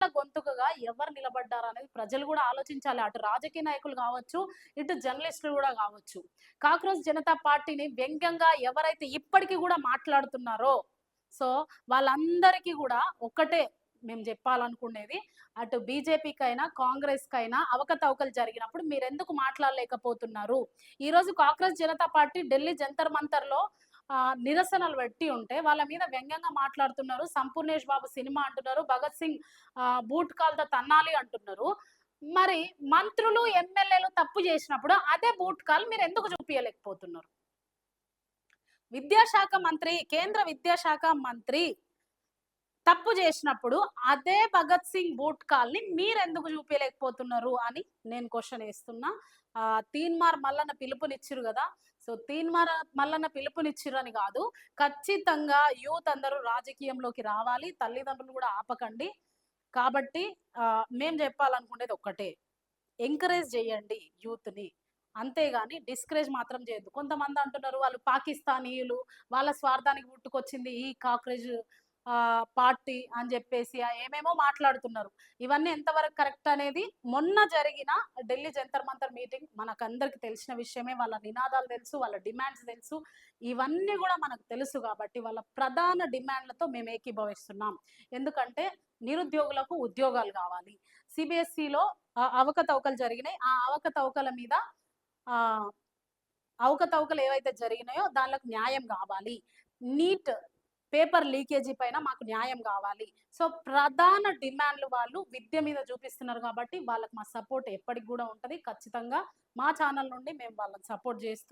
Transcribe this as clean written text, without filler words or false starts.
గొంతుకగా ఎవరు నిలబడ్డారు అనేది ప్రజలు కూడా ఆలోచించాలి. అటు రాజకీయ నాయకులు కావచ్చు, ఇటు జర్నలిస్టులు కూడా కావచ్చు. కాక్రోచ్ జనతా పార్టీని వ్యంగ్యంగా ఎవరైతే ఇప్పటికి కూడా మాట్లాడుతున్నారో, సో వాళ్ళందరికీ కూడా ఒక్కటే మేము చెప్పాలనుకునేది, అటు బీజేపీకైనా, కాంగ్రెస్‌కైనా అవకతవకలు జరిగినప్పుడు మీరెందుకు మాట్లాడలేకపోతున్నారు? ఈరోజు కాక్రోచ్ జనతా పార్టీ ఢిల్లీ జంతర్ మంతర్‌లో నిరసనలు పెట్టి ఉంటే వాళ్ళ మీద వ్యంగ్యంగా మాట్లాడుతున్నారు. 'సంపూర్ణేష్ బాబు' సినిమా అంటున్నారు. 'భగత్ సింగ్' బూట్ కాల్‌తో తన్నాలి అంటున్నారు. మరి మంత్రులు, ఎమ్మెల్యేలు తప్పు చేసినప్పుడు అదే బూట్ కాల్ మీరెందుకు చూపియలేకపోతున్నారు? విద్యాశాఖ మంత్రి, కేంద్ర విద్యాశాఖ మంత్రి తప్పు చేసినప్పుడు అదే భగత్ సింగ్ బూట్ కాల్‌ని మీరెందుకు చూపియలేకపోతున్నారు అని నేను క్వెషన్ ఏస్తున్నా. తీన్మార్ మల్లన్న పిలుపునిచ్చిర్రు గదా! సో, తీన్మార్ మల్లన్న పిలుపునిచ్చిర్రని గాదు. ఖచ్చితంగా యూత్ అందరూ రాజకీయంలోకి రావాలి. తల్లిదండ్రులు గూడా ఆపకండి. కాబట్టి మేము జెప్పాలనుకునేది ఒక్కటే. ఎంకరేజ్ జేయండి యూత్‌ని. అంతేగాని డిస్కరేజ్ మాత్రం చేయొద్దు. కొంతమంది అంటున్నారు వాళ్ళు పాకిస్తానీయులు, వాళ్ళ స్వార్థానికి పుట్టుకొచ్చింది ఈ కాక్రోచ్ పార్టీ అని జెప్పేసి ఏమేమో మాట్లాడుతున్నారు. ఇవన్నీ ఎంతవరకు కరెక్ట్ అనేది మొన్న జరిగిన ఢిల్లీ జంతర్ మంతర్ మీటింగ్ మనకందరికి తెలిసిన విషయమే. వాళ్ళ నినాదాలు తెలుసు, వాళ్ళ డిమాండ్స్ తెలుసు. ఇవన్నీ గూడా మనకు తెలుసు గాబట్టి వాళ్ళ ప్రధాన డిమాండ్‌లతో మేము ఏకీభవిస్తున్నాం. ఎందుకంటే నిరుద్యోగులకు ఉద్యోగాలు గావాలి. సీబీఎస్ఈలో అవకతవకలు జరిగినాయి. ఆ అవకతవకల మీద ఆహ్, అవకతవకలు ఏవైతే జరిగినాయో దాన్లకు న్యాయం గావాలి. నీట్ పేపర్ లీకేజీ పైన మాకు న్యాయం గావాలి. సో, ప్రధాన డిమాండ్‌లు వాళ్ళు విద్య మీద చూపిస్తున్నారు గాబట్టి వాళ్ళకి మా సపోర్ట్ ఎప్పటికి గూడా ఉంటది. ఖచ్చితంగా మా ఛానల్ నుండి మేము వాళ్ళని సపోర్ట్ చేస్తూ